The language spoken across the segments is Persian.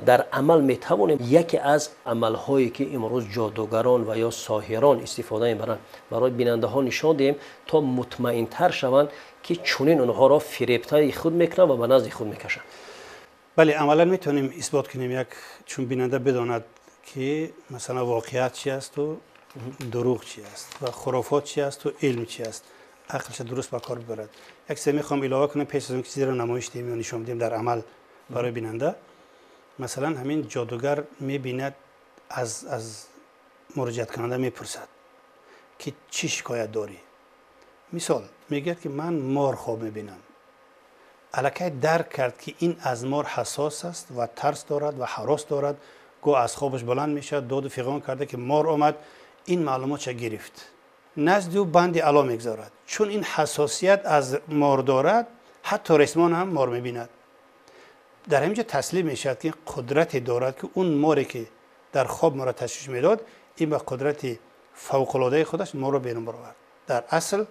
در عمل میتوانیم یکی از عملهایی که امروز جادوگران و یا ساحران استفاده میبرند برای بیننده ها نشان دهیم تا مطمئن تر شوند که چنین اونها را فریبتای خود میکنند و به نزد خود میکشند. بله، عملا میتونیم اثبات کنیم چون بیننده بداند که مثلا واقعیت چی است و دروغ چی است و خرافات چی است و علم چی است، عقلش درست به کار ببرد. یک چیز میخوام علاوه کنم پیش از اون که چیزی را نمایش دهیم یا نشان بدیم در عمل برای بیننده. مثلا همین جادوگر میبیند از مراجعت کننده میپرسد که چی شکایت داری. مثال میگه که من مار خواب میبینم. الکی درک کرد که این از مار حساس است و ترس دارد و هراس دارد، گو از خوابش بلند میشه، داد و فیغان کرده که مار آمد. این معلومات چه گرفت، نزد او بند علا میگذارد. چون این حساسیت از مار دارد حتی رسمان هم مار میبیند. در همینجا تسلیم میشد که قدرتی دارد که اون ماری که در خواب ما را تشویش میداد این به قدرت فوق العاده خودش ما را بیرون برآورد. در اصل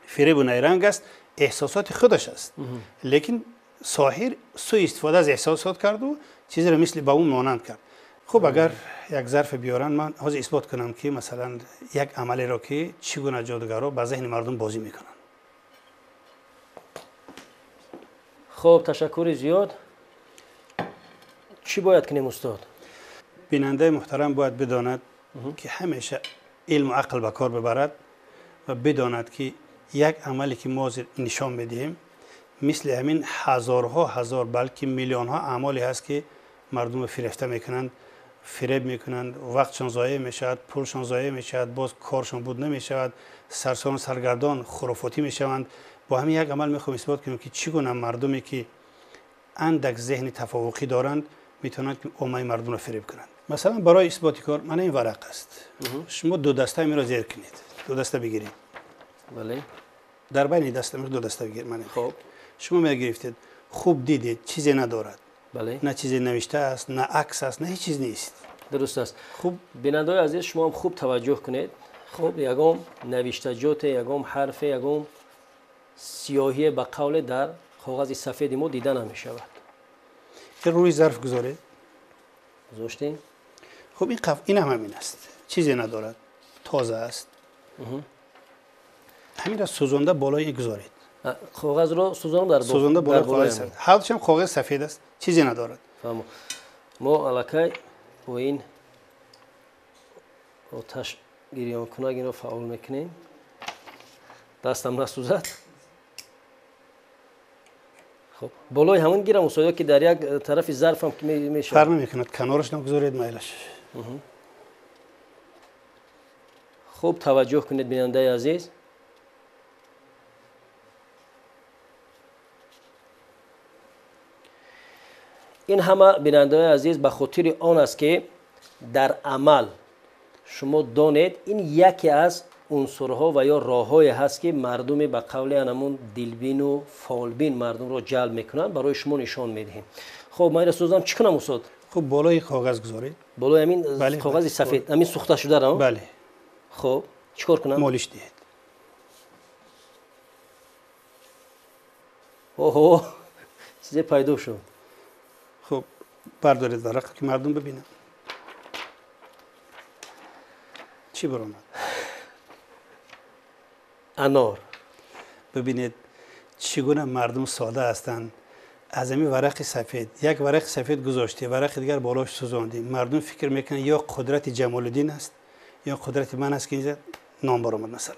فریب و نیرنگ است، احساسات خودش است، لیکن ساحر سوء استفاده از احساسات کرد و چیزی را مثل به اون مانند کرد. خب اگر یک ظرف بیارن من حاضر اثبات کنم که مثلا یک عملی را که چگونه جادوگرها با ذهن مردم بازی میکنن. خب تشکر زیاد. چی باید کنیم استاد؟ بیننده محترم باید بداند که همیشه علم و عقل به کار ببرد و بداند که یک عملی که ما نشان میدیم مثل همین هزارها هزار بلکه میلیون ها اعمالی هست که مردم فریفته میکنند، فریب میکنند، وقتشان ضایع میشود، پولشان ضایع میشود، باز کارشان بود نمیشود، سرسام سرگردان خرافاتی میشوند. با همین یک عمل میخوام اثبات کنم که چگونه مردمی که اندک ذهن تفوقی دارند میتونند که عامه مردم را فریب کنند. مثلا برای اثبات کار من این ورق است. شما دو دسته می را زیر کنید، دو دسته بگیرید. بله. در بین دسته می دو دسته بگیرید. من خب شما می گرفتید، خوب دیدید چیزی ندارد. بله. نه چیزی نوشته است، نه عکس است، نه هیچ چیز نیست. درست است. خوب بیننده‌های عزیز شما هم خوب توجه کنید. خب یگام نوشتجات، یگام حرف، یگام سیاهی به قول در کاغذ سفید ما دیده نمی شود. که روی ظرف گذارید. گذاشتین؟ خب این هم همین است. چیزی ندارد. تازه است. همین را سوزانده بالای این گذارید. کاغذ رو سوزاندم در سوزانده بالای کاغذ سفید. حالش هم کاغذ سفید است. چیزی ندارد. فهمو. ما الکی با این آتش گریان کنگ این رو فعال میکنیم. دستم نسوزد. خب بالای همون گیرم استاد که در یک طرف ظرف هم میشه. فرق نمیکند، کنارش نگذارید میلش. خوب توجه کنید بیننده عزیز. این همه بیننده عزیز به خاطر آن است که در عمل شما دانید این یکی از عنصرها و یا راه‌های هست که مردم به قول انمون دلبین و فالبین مردم را جلب میکنن، برای شما نشان میدهیم. خب من رسوزم چی کنم استاد؟ خب بالای کاغذ گذارید. بالای همین کاغذ سفید، همین سوخته شده را؟ بله. خب چیکار کنم؟ مالش دهید. اوه چیزی پیدا شد. خب بردارید ورق که مردم ببینن. چی برآمد؟ انار. ببینید چگونه مردم ساده هستند. از همین ورق سفید یک ورق سفید گذاشته، ورق دیگر بالاش سوزاندیم. مردم فکر میکنن یا قدرت جمال الدین است یا قدرت من است که اینجا نام برآمد. مثلا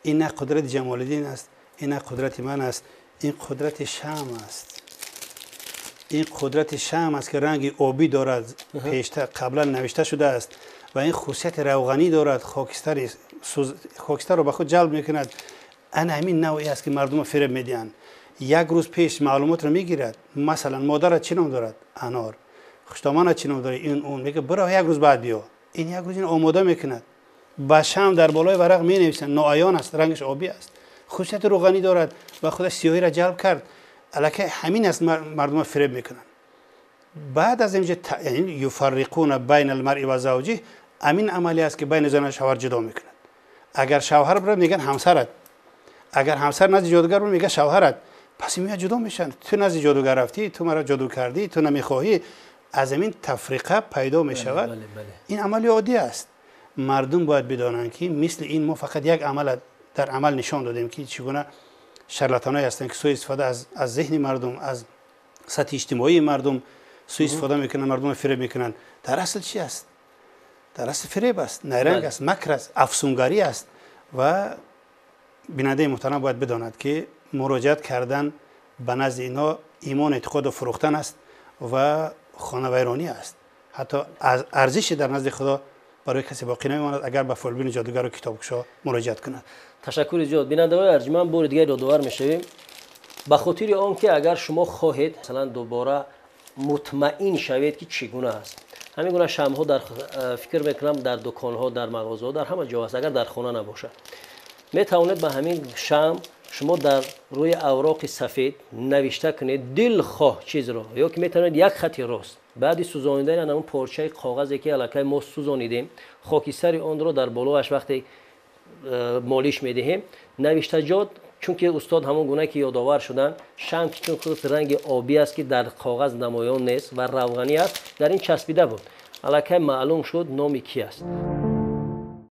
این نه قدرت جمال الدین است، این نه قدرت من است، این قدرت شمع است. این قدرت شمع است که رنگ آبی دارد، پیشتر قبلا نوشته شده است و این خاصیت روغنی دارد، خاکستر رو به خود جلب میکند. انا همین نوعی است که مردم فریب میدهند. یک روز پیش معلومات رو میگیرد، مثلا مادرت چی نام دارد؟ انار. خشتامانت چی نام داره؟ این اون. میگه برو یک روز بعد بیا. این یک روز این آماده میکند. با شمع در بالای ورق می نویسند. ناعیان است، رنگش آبی است، خاصیت روغنی دارد و خودش سیاهی را جلب کرد. الکی همین است مردم فریب میکنند. بعد از اینجا یعنی یفرقون بین المرء و زوجه، همین عملی است که بین زن و شوهر جدا میکند. اگر شوهر برد میگن همسرت، اگر همسر نزد جادوگر برد میگه شوهرت. پس میاد جدا میشن. تو نزد جادوگر رفتی، تو مرا جادو کردی، تو نمیخواهی. از این تفریقه پیدا می شود. بله، بله. این عمل عادی است. مردم باید بدانند که مثل این ما فقط یک عمل در عمل نشان دادیم که چگونه شارلاتانایی هستند که سوء استفاده از ذهن مردم، از سطح اجتماعی مردم سوء استفاده میکنن، مردم فریب میکنن. در اصل چی است؟ در اصل فریب است، نیرنگ است، مکر است، افسونگری است. و بیننده محترم باید بداند که مراجعت کردن به نزد اینا ایمان اعتقاد و فروختن است و خانه ویرانی است. حتی ارزش در نزد خدا برای کسی باقی نمیماند اگر به فالبین جادوگر و کتابگشا مراجعت کند. تشکر زیاد. بیننده‌های ارجمند، بار دیگر یادآور میشویم به خاطر آنکه اگر شما خواهید مثلا دوباره مطمئن شوید که چگونه است. همین گونه شمع‌ها در فکر میکنم در دکان‌ها، در مغازه‌ها، در همه جا است. اگر در خانه نباشد میتوانید به همین شمع شما در روی اوراق سفید نوشته کنید دلخواه چیز را، یا که میتونید یک خط راست بعد سوزانیدن اون پارچه کاغذی که الکی ما سوزانیدیم خاکستر آن را در بالاش وقتی مالیش میدهیم نوشته جات، چون که استاد همون گونه که یادآور شدن شمع چون خود رنگ آبی است که در کاغذ نمایان نیست و روغنی است، در این چسبیده بود الکی معلوم شد نام کی است.